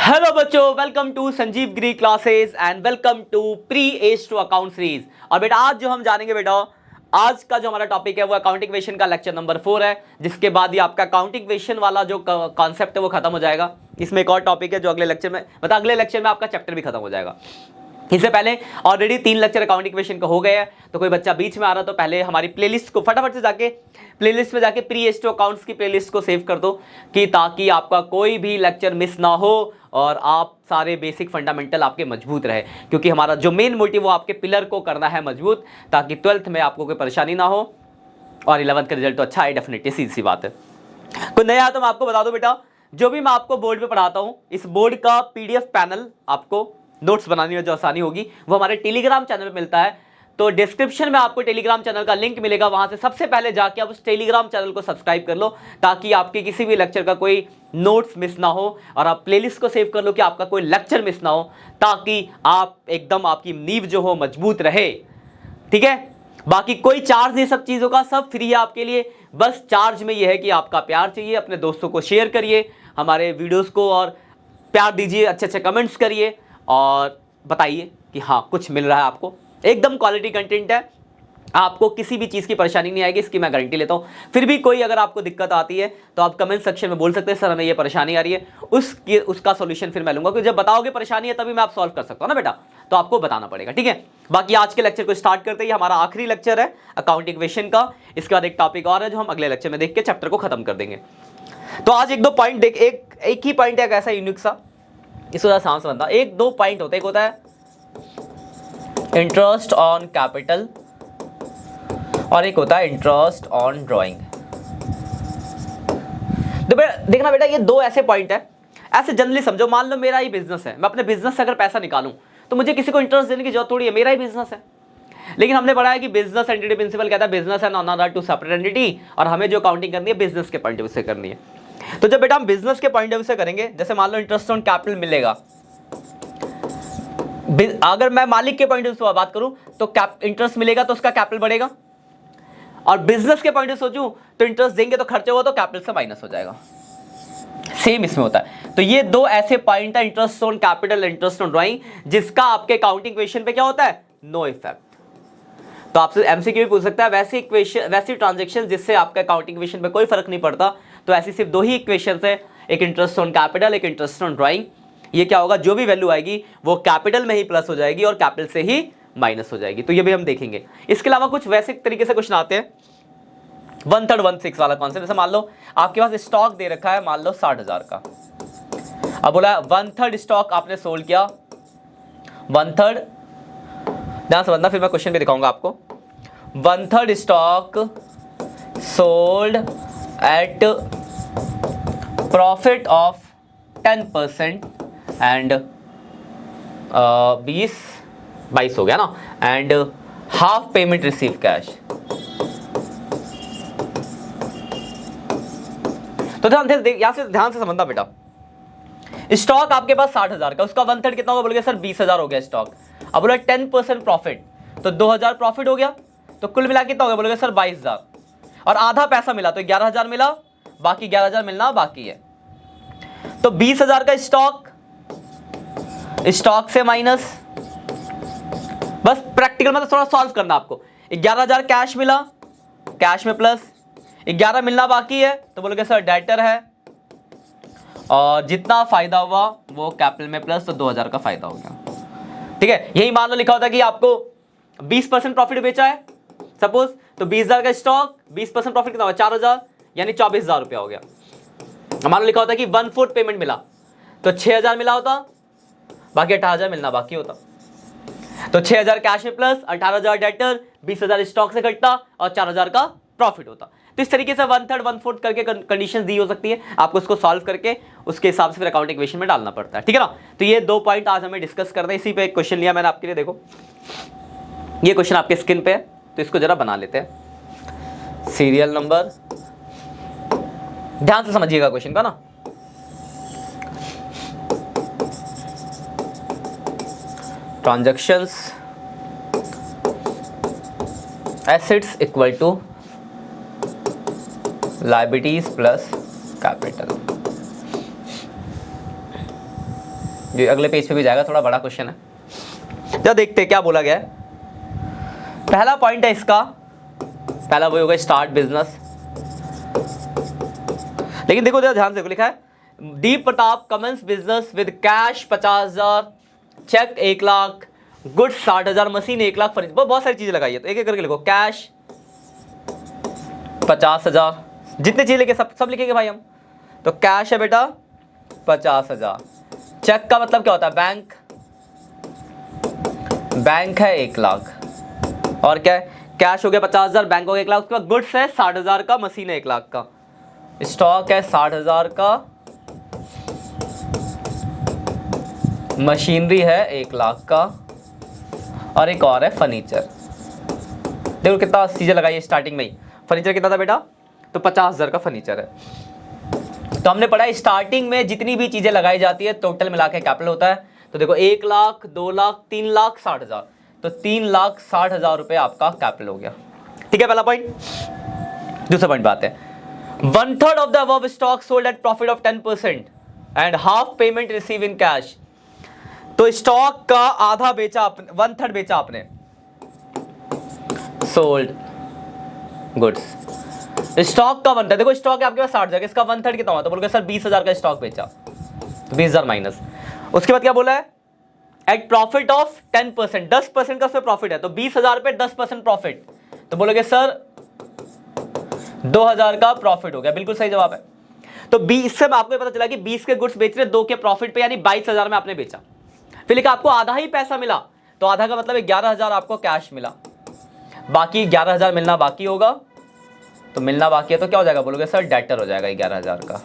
Hello बच्चों, welcome to Sanjeev Giri classes and welcome to pre age to account series. और बेटा आज जो हम जानेंगे बेटा, आज का जो हमारा टॉपिक है वो अकाउंटिंग इक्वेशन का लेक्चर नंबर 4 है, जिसके बाद ये आपका अकाउंटिंग इक्वेशन वाला जो कॉन्सेप्ट है वो खत्म हो जाएगा। इसमें एक और टॉपिक है जो अगले लेक्चर में, मतलब अगले लेक्चर में आपका चैप्टर भी खत्म हो जाएगा। इससे पहले ऑलरेडी 3 लेक्चर अकाउंटिंग इक्वेशन का हो गए हैं, तो कोई बच्चा बीच में आ रहा तो पहले हमारी प्लेलिस्ट को फटाफट से जाके प्लेलिस्ट में जाके प्री एज टू अकाउंट्स की प्लेलिस्ट को सेव कर दो, कि ताकि आपका कोई भी लेक्चर मिस ना हो और आप सारे बेसिक फंडामेंटल आपके मजबूत रहे। क्योंकि हमारा जो मेन मोटिव वो आपके पिलर को करना है मजबूत, ताकि 12th में आपको कोई परेशानी ना हो और 11th का रिजल्ट तो अच्छा है डेफिनेटली, सीधी सी बात है। कोई नया तो मैं आपको बता दूं बेटा, जो भी मैं आपको बोर्ड पे पढ़ाता हूं, इस बोर्ड का पीडीएफ पैनल आपको नोट्स बनाने में जो आसानी होगी वो हमारे टेलीग्राम चैनल पे मिलता है। तो डिस्क्रिप्शन में आपको टेलीग्राम चैनल का लिंक मिलेगा, वहां से सबसे पहले जाके आप उस टेलीग्राम चैनल को सब्सक्राइब कर लो, ताकि आपके किसी भी लेक्चर का कोई नोट्स मिस ना हो, और आप प्लेलिस्ट को सेव कर लो कि आपका कोई लेक्चर मिस ना हो, ताकि आप एकदम आपकी नींव जो हो मजबूत रहे। ठीक है, बाकी कोई चार्ज नहीं, सब चीज़ों का सब फ्री है आपके लिए। बस चार्ज में यह है कि आपका प्यार चाहिए, अपने दोस्तों को शेयर करिए हमारे वीडियोस को और प्यार दीजिए, अच्छे अच्छे कमेंट्स करिए और बताइए कि हाँ कुछ मिल रहा है आपको। एकदम क्वालिटी कंटेंट है, आपको किसी भी चीज़ की परेशानी नहीं आएगी, इसकी मैं गारंटी लेता हूँ। फिर भी कोई अगर आपको दिक्कत आती है तो आप कमेंट सेक्शन में बोल सकते हैं, सर हमें ये परेशानी आ रही है, उसका सॉल्यूशन फिर मैं लूँगा, क्योंकि जब बताओगे परेशानी है तभी मैं आप सॉल्व कर सकता हूँ ना बेटा, तो आपको बताना पड़ेगा। ठीक है, बाकी आज के लेक्चर को स्टार्ट करते ही, हमारा आखिरी लेक्चर है अकाउंटिंग इक्वेशन का। इसके बाद एक टॉपिक और है जो हम अगले लेक्चर में देख के चैप्टर को खत्म कर देंगे। तो आज एक दो पॉइंट देख, एक ही पॉइंट है ऐसा यूनिक सा, इसको सांस बनता, एक दो पॉइंट होता है। एक होता है इंटरेस्ट ऑन कैपिटल और एक होता है इंटरेस्ट ऑन ड्राइंग। तो देखना बेटा, ये दो ऐसे पॉइंट है, ऐसे जनरली समझो। मान लो मेरा ही बिजनेस है, मैं अपने बिजनेस से अगर पैसा निकालूं तो मुझे किसी को इंटरेस्ट देने की जरूरत थोड़ी है, मेरा ही बिजनेस है। लेकिन हमने पढ़ा है कि बिजनेस एंटिटी प्रिंसिपल कहता है business and another two separate entity, और हमें जो अकाउंटिंग करनी है बिजनेस के पॉइंट ऑफ व्यू से करनी है। तो जब बेटा हम बिजनेस के पॉइंट ऑफ व्यू से करेंगे, जैसे मान लो इंटरेस्ट ऑन कैपिटल मिलेगा, अगर मैं मालिक के पॉइंट ऑफ व्यू से बात करूं तो इंटरेस्ट मिलेगा तो उसका कैपिटल बढ़ेगा, और बिजनेस के पॉइंट ऑफ सोचूं तो इंटरेस्ट देंगे तो खर्चे हुआ तो कैपिटल से माइनस हो जाएगा। सेम इसमें होता है। तो ये दो ऐसे पॉइंट है, interest on capital, interest on drawing, जिसका आपके अकाउंटिंग इक्वेशन पे क्या होता है, नो इफेक्ट। तो आपसे एमसीक्यू भी पूछ सकता है, वैसी इक्वेशन, वैसी ट्रांजैक्शन जिससे आपका अकाउंटिंग इक्वेशन पे कोई फर्क नहीं पड़ता, तो ऐसी सिर्फ दो ही इक्वेशन है, एक इंटरेस्ट ऑन कैपिटल, एक इंटरेस्ट ऑन ड्राइंग। ये क्या होगा, जो भी वैल्यू आएगी वो कैपिटल में ही प्लस हो जाएगी और कैपिटल से ही माइनस हो जाएगी। तो ये भी हम देखेंगे। इसके अलावा कुछ वैसे तरीके से क्वेश्चन आते हैं, 1/3 1/6 वाला कॉन्सेप्ट। जैसे मान लो आपके पास स्टॉक दे रखा है, मान लो 60,000 का। अब बोला 1/3 स्टॉक आपने सोल्ड किया, 1/3, ध्यान से समझना फिर मैं क्वेश्चन भी दिखाऊंगा आपको। 1/3 stock sold at profit of 10% and 22 हो गया ना, and half payment receive cash. तो यहां से ध्यान से समझना बेटा, स्टॉक आपके पास 60,000 का, उसका 1/3 कितना होगा, बोलोगे सर 20,000 हो गया स्टॉक। अब बोला 10% प्रॉफिट, तो 2,000 प्रॉफिट हो गया, तो कुल मिला कितना हो गया, बोलोगे सर 22,000, और आधा पैसा मिला तो 11,000 मिला, बाकी 11,000 मिलना बाकी है। तो 20,000 का स्टॉक, स्टॉक से माइनस, बस प्रैक्टिकल मतलब थोड़ा सॉल्व करना आपको। 11,000 कैश मिला, कैश में प्लस 11 मिलना बाकी है, तो बोलोगे सर डेटर है, और जितना फायदा हुआ वो कैपिटल में प्लस, तो 2,000 का फायदा हो गया। ठीक है, यही मान लो लिखा होता है कि आपको 20% प्रॉफिट बेचा है सपोज, तो 20,000 का स्टॉक, 20% प्रॉफिट कितना हुआ, 4,000, यानी 24,000 रुपया हो गया। मान लो लिखा होता है कि 1/4 पेमेंट मिला, तो 6,000 मिला होता, बाकी 18,000 मिलना बाकी होता। तो 6,000 कैश में प्लस, 18,000 डेटर, 20,000 स्टॉक से कटता और 4,000 का प्रॉफिट होता। तो इस तरीके से 1/3 1/4 करके कंडीशन दी हो सकती है, आपको उसको सॉल्व करके उसके हिसाब से फिर अकाउंटिंग इक्वेशन में डालना पड़ता है। ठीक है ना, तो ये दो पॉइंट आज हमें डिस्कस करना है। इसी पे एक क्वेश्चन लिया मैंने आपके लिए, देखो ये क्वेश्चन आपके स्क्रीन पे है, तो इसको जरा बना लेते हैं। सीरियल नंबर, ध्यान से समझिएगा क्वेश्चन का ना। Transactions assets equal to liabilities plus capital। जो अगले पेज पे भी जाएगा, थोड़ा बड़ा क्वेश्चन है। जब देखते हैं क्या बोला गया है। पहला पॉइंट है इसका, पहला वो होगा स्टार्ट बिजनेस। लेकिन देखो ध्यान से लिखा है, Deep Pratap commences business with cash 50,000, cheque 1 lakh, goods 60,000, machine 1 lakh, furniture, बहुत सारी चीजें लगाई है। तो एक एक करके लिखो, कैश 50,000, जितने चीज लिखे सब लिखेंगे भाई हम। तो कैश है बेटा 50,000, चेक का मतलब क्या होता है, बैंक है 1 लाख, और क्या है, कैश हो गया 50,000, बैंक हो गया 1 लाख, उसके बाद गुड्स है 60,000 का, मशीन है 1 लाख का, स्टॉक है 60,000 का, मशीनरी है 1 लाख का, और एक और है फर्नीचर। देखो कितना चीजें लगाई है स्टार्टिंग में ही। फर्नीचर कितना था बेटा, तो 50,000 का फर्नीचर है। तो हमने पढ़ा स्टार्टिंग में जितनी भी चीजें लगाई जाती है टोटल मिला के कैपिटल होता है। तो देखो 1 लाख, 2 लाख, 3 लाख 60,000, तो 3,60,000 रुपए आपका कैपिटल हो गया। ठीक है, पहला पॉइंट। दूसरा पॉइंट बात है, 1/3 of the above stock sold at profit of 10% and half payment receive in cash. तो स्टॉक का आधा बेचा, 1/3 बेचा आपने, सोल्ड गुड्स, स्टॉक का 1/3। देखो स्टॉक है आपके पास 60,000, इसका 1/3 कितना हुआ, तो बोलोगे सर 20,000 का स्टॉक बेचा, तो 20,000 माइनस। उसके बाद क्या बोला है, एट प्रॉफिट ऑफ 10%, 10% का उसमें प्रॉफिट है, तो 20,000 पे 10% प्रॉफिट, तो बोलोगे सर 2,000 का प्रॉफिट हो गया। बिल्कुल सही जवाब है। तो 20 से आपको पता चला कि 20 के गुड्स बेच रहे, 2 के प्रॉफिट पे, यानी 22,000 में आपने बेचा। फिर लिखा आपको आधा ही पैसा मिला, तो आधा का मतलब 11,000 आपको कैश मिला, बाकी 11,000 मिलना बाकी होगा। तो मिलना बाकी है तो क्या हो जाएगा, बोलोगे सर डेटर हो जाएगा 11,000 का।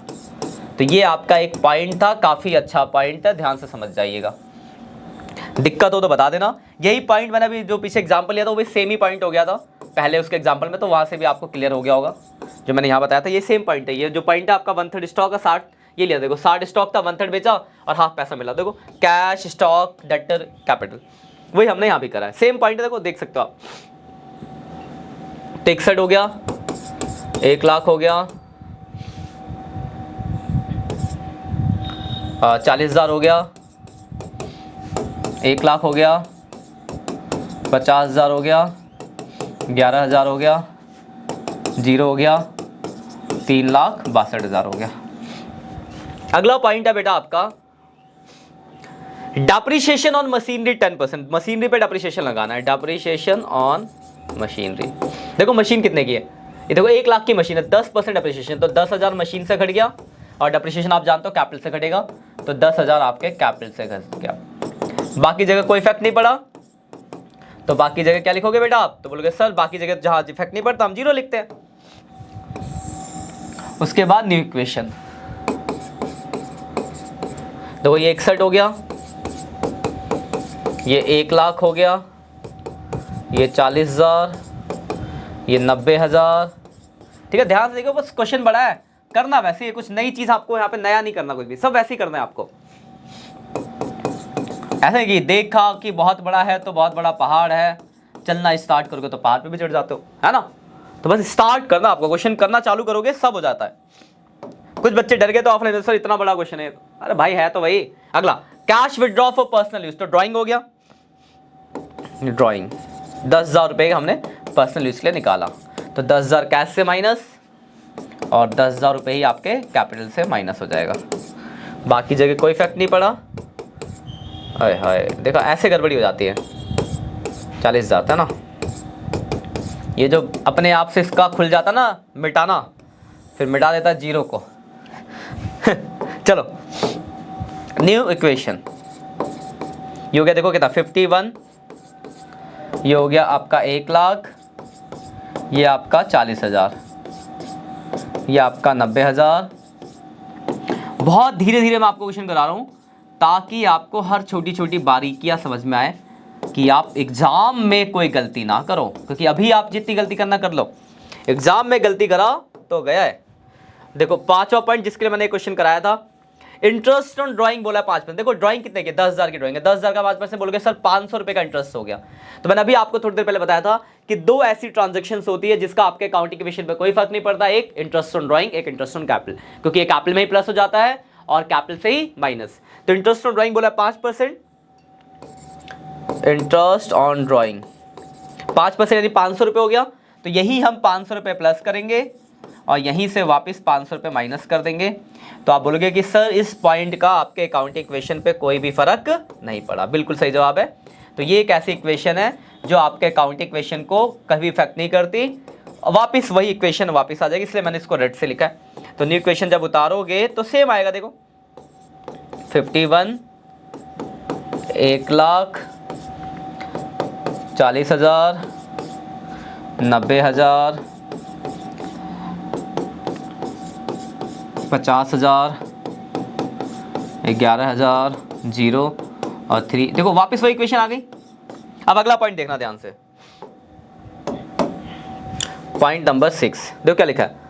तो ये आपका एक पॉइंट था, काफी अच्छा पॉइंट है, ध्यान से समझ जाइएगा। दिक्कत हो तो बता देना। यही पॉइंट मैंने अभी जो पीछे एग्जांपल लिया था वो भी सेम ही पॉइंट हो गया था पहले उसके एग्जांपल में, तो वहां से भी आपको क्लियर हो गया होगा जो मैंने यहाँ बताया था। ये सेम पॉइंट है, ये जो पॉइंट है आपका 1/3 स्टॉक का 60, ये लिया देखो 60 स्टॉक था, 1/3 बेचा और हाफ पैसा मिला। देखो कैश, स्टॉक, डेटर, कैपिटल, वही हमने यहाँ भी करा है, सेम पॉइंट है, देखो देख सकते हो आप। 61 हो गया, 1 लाख हो गया, 40,000 हो गया, 1 लाख हो गया, 50,000 हो गया, 11,000 हो गया, 0 हो गया, 3,62,000 हो गया। अगला पॉइंट है बेटा आपका डेप्रिसिएशन ऑन मशीनरी 10%। मशीनरी पे डेप्रिसिएशन लगाना है, डेप्रिसिएशन ऑन मशीनरी। देखो मशीन कितने की है, ये देखो 1 लाख की मशीन है, 10% डेप्रिसिएशन, तो 10,000 मशीन से घट गया, और डेप्रिसिएशन आप जानते हो कैपिटल से घटेगा, तो 10,000 आपके कैपिटल से घट गया। बाकी जगह कोई इफेक्ट नहीं पड़ा, तो बाकी जगह क्या लिखोगे बेटा आप, तो बोलोगे सर बाकी जगह जहां इफेक्ट नहीं पड़ता हम 0 लिखते हैं। उसके बाद न्यू इक्वेशन, देखो ये 61 हो गया, ये 1 लाख हो गया, ये 40,000, ये 90,000। ठीक है, ध्यान से देखो, बस क्वेश्चन बड़ा है, करना वैसे ही, कुछ नई चीज आपको यहाँ पे नया नहीं करना, कुछ भी सब वैसे ही करना है आपको। ऐसे कि देखा कि बहुत बड़ा है तो बहुत बड़ा पहाड़ है, चलना स्टार्ट करोगे तो पहाड़ पे भी चढ़ जाते हो, है ना। तो बस स्टार्ट करना आपको, क्वेश्चन करना चालू करोगे सब हो जाता है। कुछ बच्चे डर गए तो ऑफलाइन, सर इतना बड़ा क्वेश्चन है, अरे भाई है तो वही। अगला cash withdraw for personal use, तो ड्राइंग हो गया, ड्राइंग 10,000 रुपये हमने पर्सनल यूज के लिए निकाला, तो 10,000 कैश से माइनस और 10,000 रुपये ही आपके कैपिटल से माइनस हो जाएगा। बाकी जगह कोई इफेक्ट नहीं पड़ा। हाय हाय, देखो ऐसे गड़बड़ी हो जाती है। 40,000 था ना, ये जो अपने आप से इसका खुल जाता ना मिटाना, फिर मिटा देता 0 को। चलो न्यू इक्वेशन, ये हो गया देखो कितना 51, ये हो गया आपका 1 लाख, ये आपका 40,000, ये आपका 90,000। बहुत धीरे धीरे मैं आपको क्वेश्चन करा रहा हूं ताकि आपको हर छोटी छोटी बारीकियां समझ में आए कि आप एग्जाम में कोई गलती ना करो, क्योंकि अभी आप जितनी गलती करना कर लो, एग्जाम में गलती करा तो गया है। देखो 5वां पॉइंट जिसके लिए मैंने क्वेश्चन कराया था, इंटरेस्ट ऑन ड्राइंग बोला 5%। देखो ड्राइंग कितने की, 10,000 की ड्राइंग है, 10,000 का 5% बोलोगे सर 500 रुपए का इंटरेस्ट हो गया। तो मैंने अभी आपको थोड़ी देर पहले बताया था कि 2 ऐसी ट्रांजेक्शन होती है जिसका आपके अकाउंटिंग इक्वेशन पे कोई फर्क नहीं पड़ता, एक इंटरेस्ट ऑन ड्राइंग, एक इंटरेस्ट ऑन कैपिटल, क्योंकि ये कैपिटल में ही प्लस हो जाता है और कैपिटल से ही माइनस। तो इंटरेस्ट ऑन ड्राइंग बोला 5%, इंटरेस्ट ऑन ड्राइंग 5% यानी 500 रुपये हो गया। तो यही हम 500 रुपये प्लस करेंगे और यहीं से वापस 500 रुपये माइनस कर देंगे। तो आप बोलोगे कि सर इस पॉइंट का आपके अकाउंटिंग इक्वेशन पे कोई भी फर्क नहीं पड़ा। बिल्कुल सही जवाब है। तो ये एक ऐसी इक्वेशन है जो आपके अकाउंटिंग इक्वेशन को कभी इफेक्ट नहीं करती, वापस वही इक्वेशन वापस आ जाएगी, इसलिए मैंने इसको रेड से लिखा है। तो न्यू इक्वेशन जब उतारोगे तो सेम आएगा, देखो 51, 1,00,000, 40,000, 90,000, 50,000, 11,000, 0 और 3। देखो वापस वही इक्वेशन आ गई। अब अगला पॉइंट देखना ध्यान से, पॉइंट नंबर 6 देखो क्या लिखा है,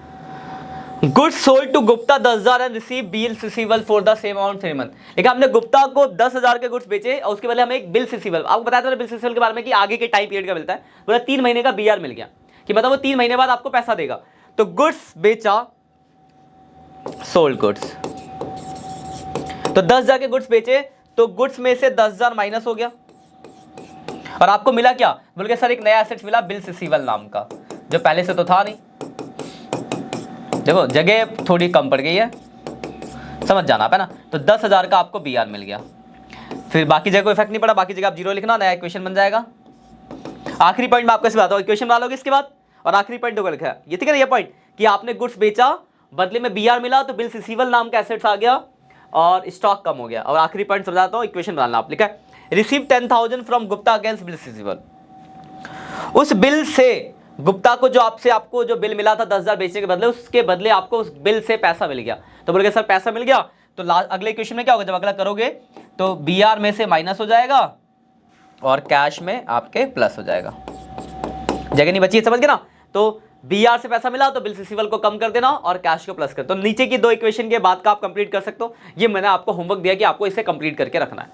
goods sold to Gupta 10,000 and receive bills receivable for the same amount 3 month. लेकिन हमने गुप्ता को 10,000 के गुड्स बेचे और उसके बदले हमें एक बिल्स रिसीवेबल, आपको बताया था बिल्स रिसीवेबल के बारे में कि आगे के टाइम पीरियड का मिलता है, बोला 3 महीने का बीआर मिल गया कि मतलब वो 3 महीने बाद आपको पैसा देगा। तो गुड्स बेचा, सोल्ड गुड्स, तो 10,000 के गुड्स बेचे, तो गुड्स में से 10,000 माइनस हो गया और आपको मिला क्या, बोल के सर एक नया एसेट मिला बिल्स रिसीवेबल नाम का, जो पहले से तो था नहीं। देखो जगह थोड़ी कम पड़ गई है, समझ जाना है ना। तो 10,000 का आपको बीआर मिल गया, फिर बाकी जगह को इफेक्ट नहीं पड़ा, बाकी जगह आप 0 लिखना, नया इक्वेशन बन जाएगा। आखिरी पॉइंट मैं आपको इसे बताता हूँ, इक्वेशन बना लोगे इसके बाद, और आखिरी पॉइंट होगा लिखा है ये, ठीक है ना, ये पॉइंट कि आपने गुड्स बेचा, बदले में बीआर मिला, तो बिल्स रिसीवेबल नाम का एसेट्स आ गया और स्टॉक कम हो गया। और आखिरी पॉइंट समझाता हूँ, इक्वेशन बनाना आप, लिखा है receive 10,000 from Gupta against bills receivable. उस बिल से गुप्ता को जो आपको जो बिल मिला था 10,000 बेचने के बदले, उसके बदले आपको उस बिल से पैसा मिल गया। तो बोलोगे सर पैसा मिल गया, तो अगले इक्वेशन में क्या होगा, जब अगला करोगे तो बीआर में से माइनस हो जाएगा और कैश में आपके प्लस हो जाएगा, जगह नहीं बची है, समझ गए ना। तो बीआर से पैसा मिला तो बिल्स रिसीवेबल को कम कर देना और कैश को प्लस कर। तो नीचे की 2 इक्वेशन के बाद का आप कंप्लीट कर सकते हो। ये मैंने आपको होमवर्क दिया कि आपको इसे कंप्लीट करके रखना है,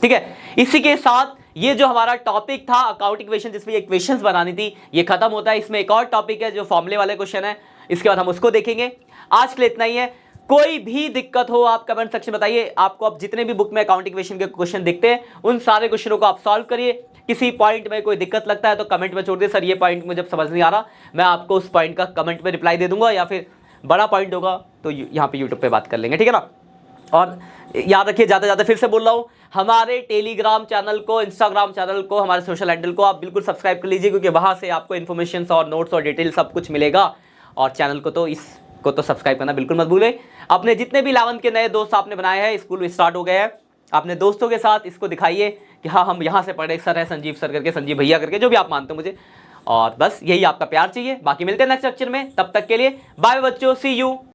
ठीक है। इसी के साथ ये जो हमारा टॉपिक था अकाउंटिंग इक्वेशन, जिसमें इक्वेशंस बनानी थी, ये खत्म होता है। इसमें एक और टॉपिक है जो फॉर्मूले वाले क्वेश्चन है, इसके बाद हम उसको देखेंगे। आज के लिए इतना ही है। कोई भी दिक्कत हो आप कमेंट सेक्शन में बताइए। आपको अब जितने भी बुक में अकाउंटिंग इक्वेशन के क्वेश्चन दिखते हैं, उन सारे क्वेश्चनों को आप सॉल्व करिए। किसी पॉइंट में कोई दिक्कत लगता है तो कमेंट में छोड़ दे, सर ये पॉइंट मुझे समझ नहीं आ रहा, मैं आपको उस पॉइंट का कमेंट में रिप्लाई दे दूंगा, या फिर बड़ा पॉइंट होगा तो यहाँ पे यूट्यूब पे बात कर लेंगे, ठीक है ना। और याद रखिए, ज़्यादा ज़्यादा फिर से बोल रहा हूँ, हमारे टेलीग्राम चैनल को, इंस्टाग्राम चैनल को, हमारे सोशल हैंडल को आप बिल्कुल सब्सक्राइब कर लीजिए, क्योंकि वहाँ से आपको इन्फॉर्मेशन और नोट्स और डिटेल सब कुछ मिलेगा। और चैनल को तो इसको तो सब्सक्राइब करना बिल्कुल मत भूलें। अपने जितने भी 11th के नए दोस्त आपने बनाए हैं, स्कूल स्टार्ट हो गए हैं, अपने दोस्तों के साथ इसको दिखाइए कि हाँ हम यहाँ से पढ़े, सर है संजीव सर करके, संजीव भैया करके, जो भी आप मानते हो मुझे। और बस यही आपका प्यार चाहिए। बाकी मिलते हैं नेक्स्ट लेक्चर में, तब तक के लिए बाय बच्चों, सी यू।